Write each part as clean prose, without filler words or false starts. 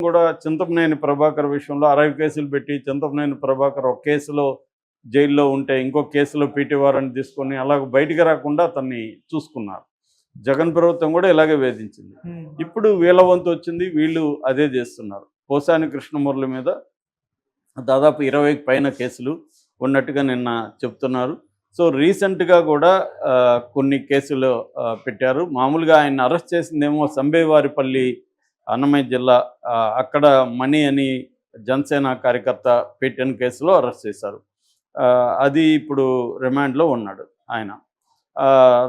కూడా చింతమనేని ప్రభాకర్ విషయంలో 60 కేసులు పెట్టి చింతమనేని ప్రభాకర్ ఒక కేసులో జైల్లో ఉంటే ఇంకో కేసులో పీటీ వారెంట్ తీసుకొని అలాగ బయటికి రాకుండా అతన్ని చూసుకున్నారు. జగన్ ప్రభుత్వం కూడా ఇలాగే వేధించింది. ఇప్పుడు వీళ్ళ వంతు వచ్చింది, వీళ్ళు అదే చేస్తున్నారు. పోసాని కృష్ణమురళి మీద దాదాపు 20కి పైన కేసులు ఉన్నట్టుగా నిన్న చెప్తున్నారు. సో రీసెంట్గా కూడా కొన్ని కేసులు పెట్టారు. మామూలుగా ఆయన అరెస్ట్ చేసిందేమో సంబేవారిపల్లి అన్నమయ్య జిల్లా, అక్కడ మణి అని జనసేన కార్యకర్త పెట్టిన కేసులో అరెస్ట్ చేశారు. అది ఇప్పుడు రిమాండ్లో ఉన్నాడు ఆయన.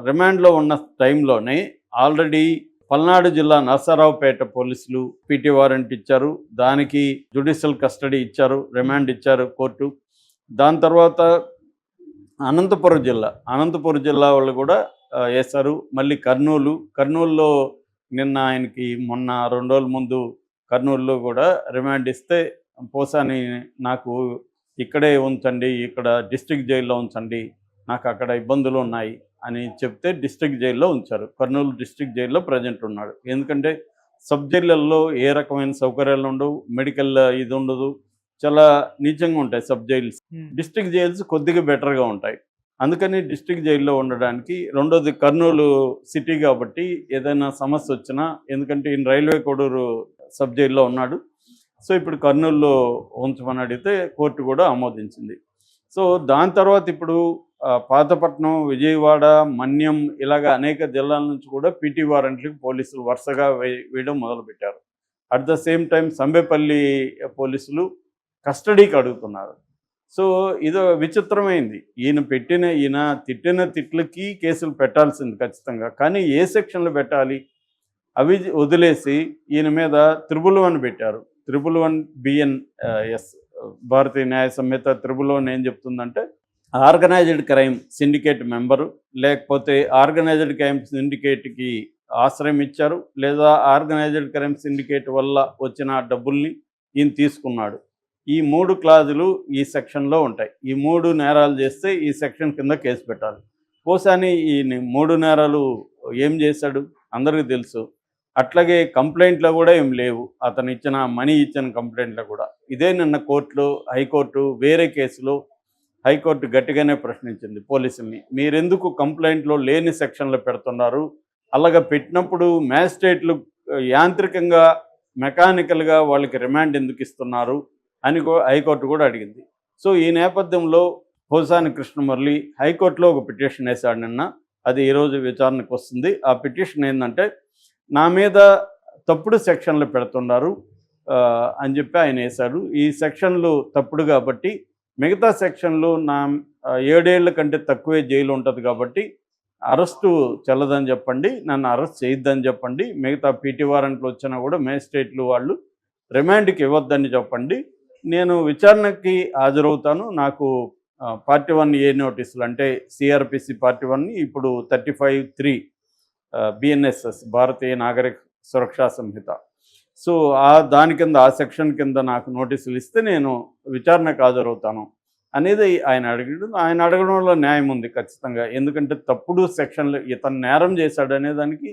రిమాండ్లో ఉన్న టైంలోనే ఆల్రెడీ పల్నాడు జిల్లా నరసరావుపేట పోలీసులు పీటీ వారెంట్ ఇచ్చారు, దానికి జ్యుడిషియల్ కస్టడీ ఇచ్చారు, రిమాండ్ ఇచ్చారు కోర్టు. దాని తర్వాత అనంతపురం జిల్లా వాళ్ళు కూడా వేశారు. మళ్ళీ కర్నూలులో నిన్న ఆయనకి మొన్న 2 రోజుల ముందు కర్నూలులో కూడా రిమాండ్ ఇస్తే పోసాని నాకు ఇక్కడే ఉంచండి, ఇక్కడ డిస్ట్రిక్ట్ జైల్లో ఉంచండి, నాకు అక్కడ ఇబ్బందులు ఉన్నాయి అని చెప్తే డిస్ట్రిక్ట్ జైల్లో ఉంచారు. కర్నూలు డిస్ట్రిక్ట్ జైల్లో ప్రజెంట్ ఉన్నాడు. ఎందుకంటే సబ్ జైళ్ళల్లో ఏ రకమైన సౌకర్యాలు ఉండవు, మెడికల్ ఇది ఉండదు, చాలా నీచంగా ఉంటాయి సబ్ జైల్స్. డిస్ట్రిక్ట్ జైల్స్ కొద్దిగా బెటర్గా ఉంటాయి. అందుకని డిస్ట్రిక్ట్ జైల్లో ఉండడానికి. రెండోది కర్నూలు సిటీ కాబట్టి ఏదైనా సమస్య వచ్చినా, ఎందుకంటే ఈయన రైల్వే కోడూరు సబ్ జైల్లో ఉన్నాడు, సో ఇప్పుడు కర్నూలులో ఉంచమని అడిగితే కోర్టు కూడా ఆమోదించింది. సో దాని తర్వాత ఇప్పుడు పాతపట్నం, విజయవాడ, మన్యం ఇలాగ అనేక జిల్లాల నుంచి కూడా పీటీ వారెంట్లకు పోలీసులు వరుసగా వేయడం మొదలుపెట్టారు. At the same time Sambepalli పోలీసులు కస్టడీకి అడుగుతున్నారు. సో ఇదో విచిత్రమైంది. ఈయన తిట్టిన తిట్లకి కేసులు పెట్టాల్సింది ఖచ్చితంగా, కానీ ఏ సెక్షన్లు పెట్టాలి అవి వదిలేసి ఈయన మీద 111 పెట్టారు. 111 BNS భారతీయ న్యాయ సంహిత 111 ఏం చెప్తుందంటే, ఆర్గనైజ్డ్ క్రైమ్ సిండికేట్ మెంబరు, లేకపోతే ఆర్గనైజ్డ్ క్రైమ్ సిండికేట్కి ఆశ్రయం ఇచ్చారు, లేదా ఆర్గనైజ్డ్ క్రైమ్ సిండికేట్ వల్ల వచ్చిన డబ్బుల్ని ఈయన తీసుకున్నాడు. ఈ 3 క్లాజులు ఈ సెక్షన్లో ఉంటాయి. ఈ 3 నేరాలు చేస్తే ఈ సెక్షన్ కింద కేసు పెట్టాలి. పోసాని ఈ 3 నేరాలు ఏం చేశాడు అందరికీ తెలుసు. అట్లాగే కంప్లైంట్లో కూడా ఏం లేవు, అతను మనీ ఇచ్చిన కంప్లైంట్లో కూడా. ఇదే నిన్న హైకోర్టు వేరే కేసులో హైకోర్టు గట్టిగానే ప్రశ్నించింది పోలీసుల్ని. మీరెందుకు కంప్లైంట్లో లేని సెక్షన్లో పెడుతున్నారు? అలాగా పెట్టినప్పుడు మ్యాజిస్ట్రేట్లు యాంత్రికంగా మెకానికల్గా వాళ్ళకి రిమాండ్ ఎందుకు ఇస్తున్నారు అని హైకోర్టు కూడా అడిగింది. సో ఈ నేపథ్యంలో పోసాని కృష్ణమురళి హైకోర్టులో ఒక పిటిషన్ వేశాడు నిన్న. అది ఈరోజు విచారణకు వస్తుంది. ఆ పిటిషన్ ఏంటంటే, నా మీద తప్పుడు సెక్షన్లు పెడుతున్నారు అని చెప్పి ఆయన వేశాడు. ఈ సెక్షన్లు తప్పుడు కాబట్టి మిగతా సెక్షన్లు 7 ఏళ్ల కంటే తక్కువే జైలు ఉంటుంది కాబట్టి అరెస్టు చెల్లదని చెప్పండి, నన్ను అరెస్ట్ చేయొద్దని చెప్పండి, మిగతా పీటీ వారెంట్లు వచ్చినా కూడా మేజిస్ట్రేట్లు వాళ్ళు రిమాండ్కి ఇవ్వద్దని చెప్పండి, నేను విచారణకి హాజరవుతాను. నాకు పార్టీ 1A నోటీసులు అంటే CRPC పార్టీ 1 ఇప్పుడు 35(3) BNSS భారతీయ నాగరిక సురక్షా సంహిత. సో దాని కింద ఆ సెక్షన్ కింద నాకు నోటీసులు ఇస్తే నేను విచారణకు హాజరవుతాను అనేది ఆయన అడిగాడు. ఆయన అడగడంలో న్యాయం ఉంది ఖచ్చితంగా. ఎందుకంటే తప్పుడు సెక్షన్లు ఇతను నేరం చేశాడు అనే దానికి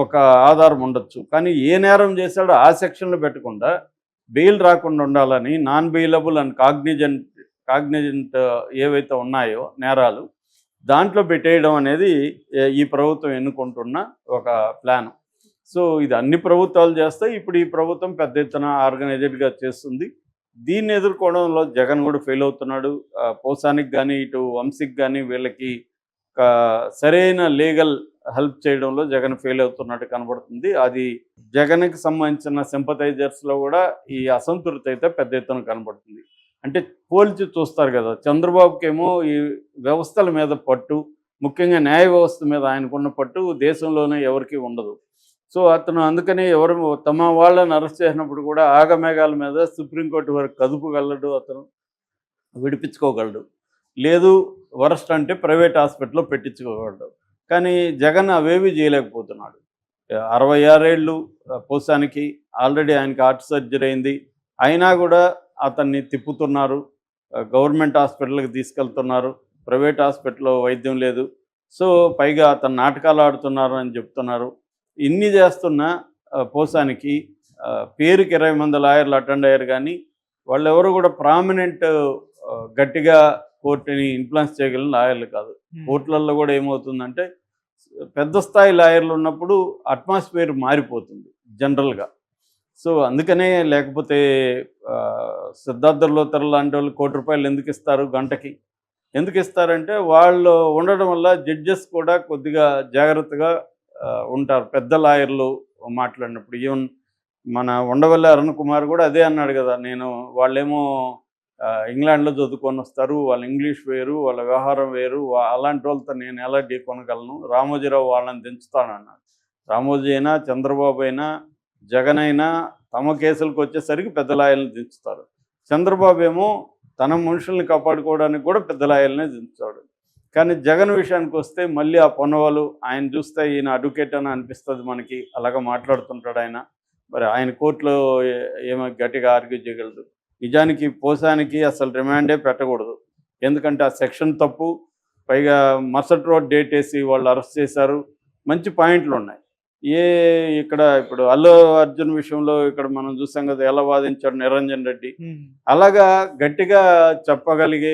ఒక ఆధారం ఉండొచ్చు, కానీ ఏ నేరం చేశాడో ఆ సెక్షన్లు పెట్టకుండా బెయిల్ రాకుండా ఉండాలని నాన్ బెయిలబుల్ అండ్ కాగ్నిజెంట్ ఏవైతే ఉన్నాయో నేరాలు దాంట్లో పెట్టేయడం అనేది ఈ ప్రభుత్వం ఎన్నుకుంటున్న ఒక ప్లాన్. సో ఇది అన్ని ప్రభుత్వాలు చేస్తాయి. ఇప్పుడు ఈ ప్రభుత్వం పెద్ద ఎత్తున ఆర్గనైజ్డ్గా చేస్తుంది. దీన్ని ఎదుర్కోవడంలో జగన్ కూడా ఫెయిల్ అవుతున్నాడు. పోసానికి కానీ ఇటు వంశీకి కానీ వీళ్ళకి సరైన లీగల్ హెల్ప్ చేయడంలో జగన్ ఫెయిల్ అవుతున్నట్టు కనబడుతుంది. అది జగన్కి సంబంధించిన సింపథైజర్స్లో కూడా ఈ అసంతృప్తి అయితే పెద్ద ఎత్తున కనబడుతుంది. అంటే పోల్చి చూస్తారు కదా, చంద్రబాబుకేమో ఈ వ్యవస్థల మీద పట్టు, ముఖ్యంగా న్యాయ వ్యవస్థ మీద ఆయనకున్న పట్టు దేశంలోనే ఎవరికి ఉండదు. సో అతను అందుకని తమ వాళ్ళని అరెస్ట్ చేసినప్పుడు కూడా ఆగమేఘాల మీద సుప్రీంకోర్టు వరకు కదుపుగలడు, అతను విడిపించుకోగలడు. లేదు వరస్ట్ అంటే ప్రైవేట్ హాస్పిటల్లో పెట్టించుకోగలడు. కానీ జగన్ అవేవి చేయలేకపోతున్నాడు. 66 ఏళ్ళు పోసానికి, ఆల్రెడీ ఆయనకి హార్ట్ సర్జరీ అయింది, అయినా కూడా అతన్ని తిప్పుతున్నారు, గవర్నమెంట్ హాస్పిటల్కి తీసుకెళ్తున్నారు, ప్రైవేట్ హాస్పిటల్లో వైద్యం లేదు. సో పైగా అతను నాటకాలు ఆడుతున్నారు అని చెప్తున్నారు. ఇన్ని చేస్తున్న పోసానికి పేరుకి 20 మంది లాయర్లు అటెండ్ అయ్యారు కానీ వాళ్ళు ఎవరు కూడా ప్రామినెంట్ గట్టిగా కోర్టుని ఇన్ఫ్లుయెన్స్ చేయగలిగిన లాయర్లు కాదు. కోర్టులలో కూడా ఏమవుతుందంటే పెద్ద స్థాయి లాయర్లు ఉన్నప్పుడు అట్మాస్ఫియర్ మారిపోతుంది జనరల్గా. సో అందుకనే లేకపోతే సిద్ధార్థ లోతర్ లాంటి వాళ్ళు ₹1,00,00,000 ఎందుకు ఇస్తారు గంటకి? ఎందుకు ఇస్తారంటే వాళ్ళు ఉండడం వల్ల జడ్జెస్ కూడా కొద్దిగా జాగ్రత్తగా ఉంటారు పెద్ద లాయర్లు మాట్లాడినప్పుడు. ఈవెన్ మన ఉండవల్లి అరుణ్ కుమార్ కూడా అదే అన్నాడు కదా, వాళ్ళేమో ఇంగ్లాండ్లో చదువుకొని వస్తారు, వాళ్ళ ఇంగ్లీష్ వేరు, వాళ్ళ వ్యవహారం వేరు, అలాంటి వాళ్ళతో నేను ఎలా ఢీకొనగలను, రామోజీరావు వాళ్ళని దించుతానన్నాడు. రామోజీ అయినా చంద్రబాబు అయినా జగన్ అయినా తమ కేసులకు వచ్చేసరికి పెద్ద లాయర్లను దించుతారు. చంద్రబాబు ఏమో తన మనుషుల్ని కాపాడుకోవడానికి కూడా పెద్ద లాయర్లనే దించుతాడు. కానీ జగన్ విషయానికి వస్తే మళ్ళీ ఆ పొన్నవాళ్ళు ఆయన చూస్తే ఈయన అడ్వకేట్ అని అనిపిస్తుంది మనకి, అలాగా మాట్లాడుతుంటాడు ఆయన. మరి ఆయన కోర్టులో ఏమో గట్టిగా ఆర్గ్యూ చేయగలడు. నిజానికి పోసానికి అసలు రిమాండే పెట్టకూడదు, ఎందుకంటే ఆ సెక్షన్ తప్పు. పైగా మరుసటి రోజు డేట్ వేసి వాళ్ళు అరెస్ట్ చేశారు. మంచి పాయింట్లు ఉన్నాయి. ఇక్కడ ఇప్పుడు అల్లు అర్జున్ విషయంలో ఇక్కడ మనం చూసాం కదా, ఎలా వాదించాడు నిరంజన్ రెడ్డి. అలాగా గట్టిగా చెప్పగలిగే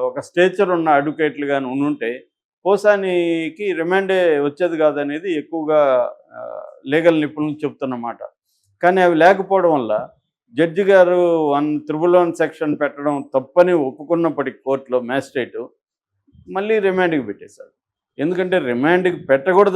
ఒక స్టేచర్ ఉన్న అడ్వకేట్లు కానీ ఉంటే పోసానికి రిమాండే వచ్చేది కాదనేది ఎక్కువగా లీగల్ నిపుణులు చెప్తున్నమాట. కానీ అవి లేకపోవడం వల్ల జడ్జి గారు 111 సెక్షన్ పెట్టడం తప్పని ఒప్పుకున్నప్పటికీ కోర్టులో మ్యాజిస్ట్రేటు మళ్ళీ రిమాండ్కి పెట్టేశారు. ఎందుకంటే రిమాండ్కి పెట్టకూడదు